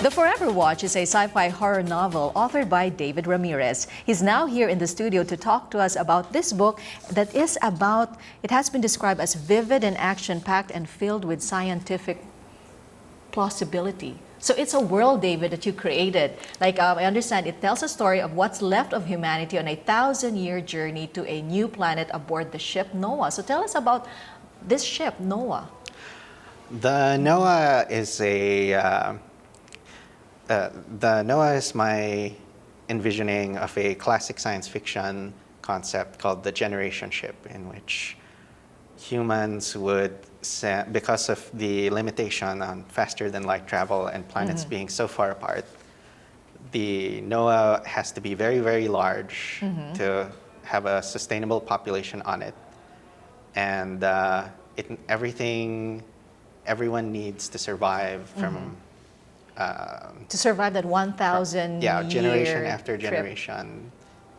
The Forever Watch is a sci-fi horror novel authored by David Ramirez. He's now here in the studio to talk to us about this book that is about, it has been described as vivid and action-packed and filled with scientific plausibility. So it's a world, David, that you created. Like I understand, it tells a story of what's left of humanity on a 1,000-year journey to a new planet aboard the ship Noah. So tell us about this ship, Noah. The Noah is my envisioning of a classic science fiction concept called the generation ship, in which humans would, because of the limitation on faster than light travel and planets being so far apart, the Noah has to be very, very large to have a sustainable population on it. And everyone needs to survive from to survive that 1,000 generation after trip. generation,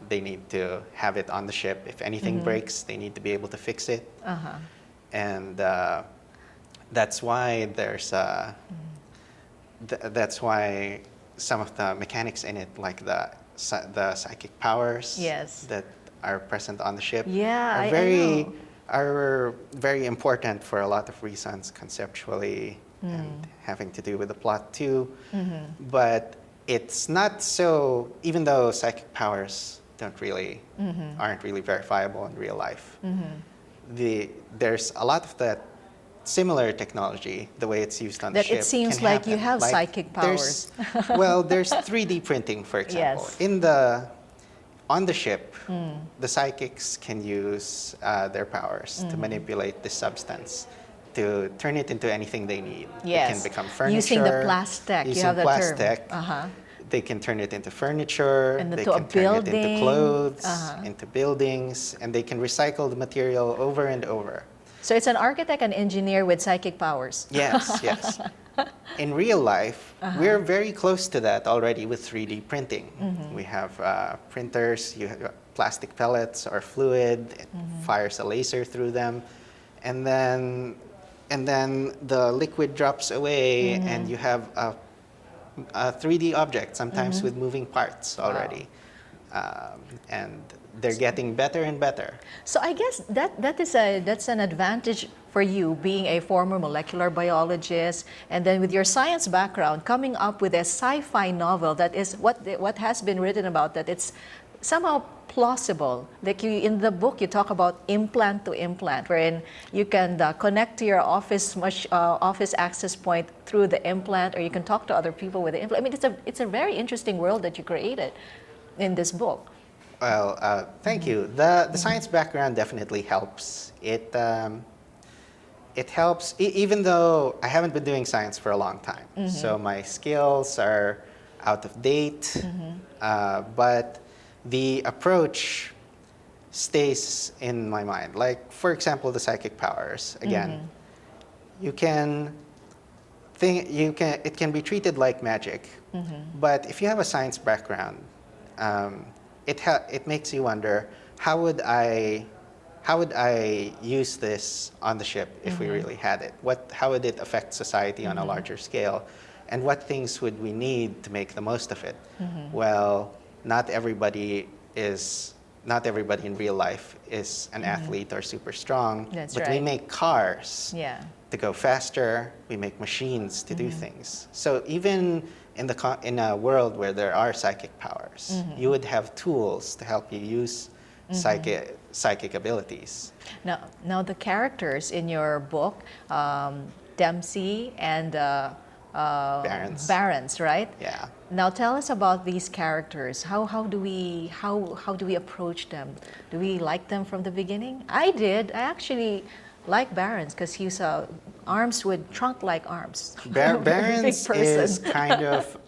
they need to have it on the ship. If anything breaks, they need to be able to fix it. And that's why there's that's why some of the mechanics in it, like the psychic powers that are present on the ship, are very important for a lot of reasons conceptually and having to do with the plot too. But it's not so, even though psychic powers aren't really verifiable in real life, there's a lot of that similar technology, the way it's used on the ship. It seems like you have psychic powers. There's 3D printing, for example. On the ship, the psychics can use their powers to manipulate the substance, to turn it into anything they need. It can become furniture. Using the plastic, you have the term. They can turn it into furniture, and they can turn it into clothes, into buildings, and they can recycle the material over and over. So it's an architect and engineer with psychic powers. Yes, yes. In real life, we're very close to that already with 3D printing. We have printers, you have plastic pellets or fluid, it fires a laser through them, and then the liquid drops away and you have a 3D object, sometimes with moving parts already. And they're getting better and better. So I guess that's an advantage for you, being a former molecular biologist, and then with your science background, coming up with a sci-fi novel that is what has been written about, that it's somehow plausible. Like in the book, you talk about implant to implant, wherein you can connect to your office access point through the implant, or you can talk to other people with the implant. I mean, it's a very interesting world that you created in this book. Well, thank you. The science background definitely helps. It helps, even though I haven't been doing science for a long time. So my skills are out of date, but the approach stays in my mind. Like, for example, the psychic powers. Again, it can be treated like magic, but if you have a science background, it makes you wonder, how would I use this on the ship if we really had it? How would it affect society on a larger scale? And what things would we need to make the most of it? Well, not everybody in real life is an athlete or super strong. But we make cars to go faster. We make machines to do things. So even in a world where there are psychic powers, you would have tools to help you use psychic abilities. Now the characters in your book, Dempsey and Barons, right? Yeah. Now tell us about these characters. How do we approach them? Do we like them from the beginning? I did. I actually like Barons because he's arms with trunk-like arms. Barons is kind of,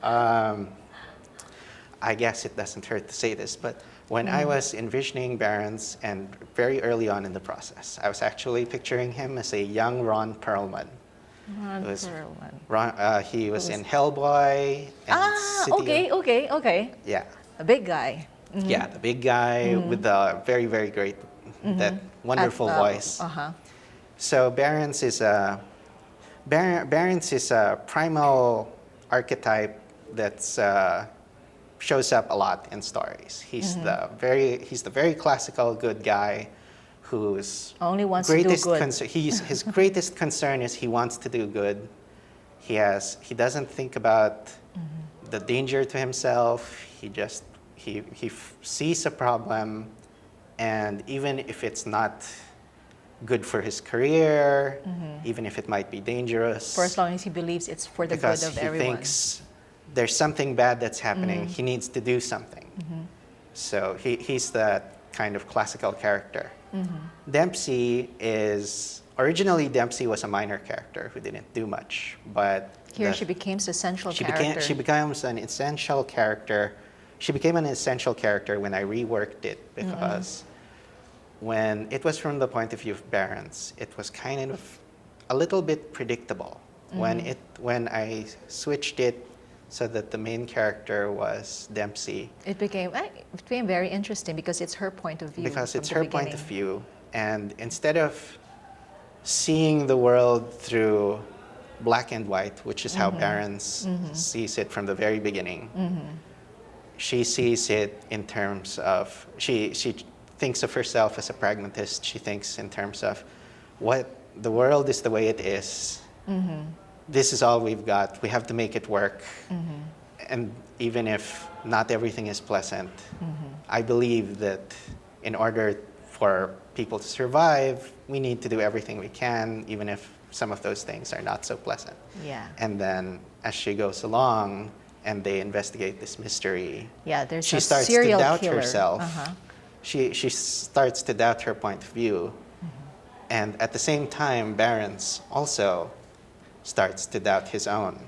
I guess it doesn't hurt to say this, but when I was envisioning Barons, and very early on in the process, I was actually picturing him as a young Ron Perlman. He was in Hellboy and City okay. Yeah. A big guy. Yeah, the big guy with the very, very great, that wonderful voice. So Barons is a primal archetype that's shows up a lot in stories. He's he's the very classical good guy whose Only wants to do good. His greatest concern is he wants to do good. He doesn't think about the danger to himself. He sees a problem, and even if it's not good for his career, even if it might be dangerous, For as long as he believes it's for the good because of he everyone. thinks there's something bad that's happening, he needs to do something. So he's that kind of classical character. Dempsey originally Dempsey was a minor character who didn't do much, but Here she became the central character. she becomes an essential character. She became an essential character when I reworked it, because when it was from the point of view of Barron's, it was kind of a little bit predictable. When I switched it so that the main character was Dempsey, it became very interesting because it's her point of view. because it's from her the point of beginning. view, and instead of seeing the world through black and white, which is how Barron's sees it from the very beginning, she sees it in terms of, she thinks of herself as a pragmatist. She thinks in terms of what the world is the way it is. This is all we've got. We have to make it work. And even if not everything is pleasant, I believe that in order for people to survive, we need to do everything we can, even if some of those things are not so pleasant. Yeah. And then as she goes along and they investigate this mystery, Yeah, there's she a starts to serial doubt killer. herself. She starts to doubt her point of view. And at the same time, Barron's also starts to doubt his own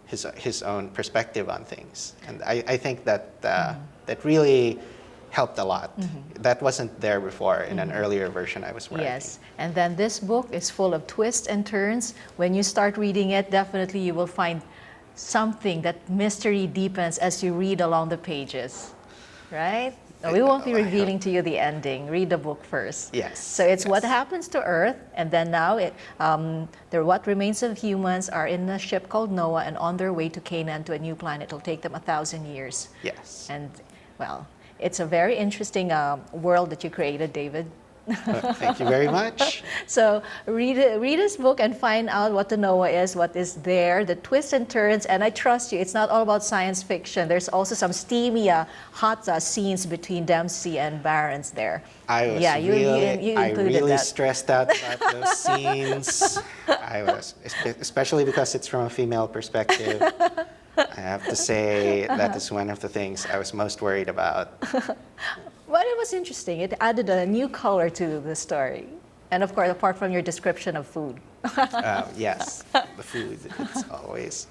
his own perspective on things. And I think that that really helped a lot. That wasn't there before in an earlier version I was writing. Yes, and then this book is full of twists and turns. When you start reading it, definitely you will find something that mystery deepens as you read along the pages, right? No, we won't be revealing to you the ending. Read the book first. Yes. So it's what happens to Earth, and then now what remains of humans are in a ship called Noah and on their way to Canaan, to a new planet. It'll take them 1,000 years. Yes. And well, it's a very interesting world that you created, David. Thank you very much. So read this book and find out what the Noah is, what is there, the twists and turns. And I trust you, it's not all about science fiction. There's also some steamy, hot scenes between Dempsey and Barron's there. I really stressed out about those scenes. I was, especially because it's from a female perspective. I have to say that is one of the things I was most worried about. But it was interesting. It added a new color to the story. And of course, apart from your description of food. Yes, the food. It's always.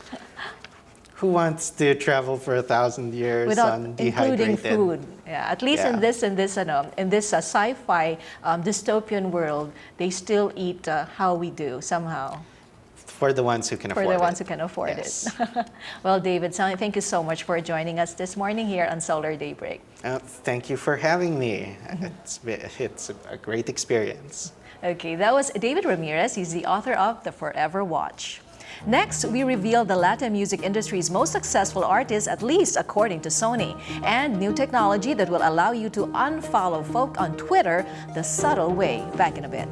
Who wants to travel for 1,000 years without on including dehydrated food? Yeah, at least in this sci-fi dystopian world, they still eat how we do somehow. For the ones who can afford it. For the ones who can afford it. Well, David, thank you so much for joining us this morning here on Solar Daybreak. Thank you for having me. It's a great experience. Okay, that was David Ramirez. He's the author of The Forever Watch. Next, we reveal the Latin music industry's most successful artists, at least according to Sony, and new technology that will allow you to unfollow folk on Twitter the subtle way. Back in a bit.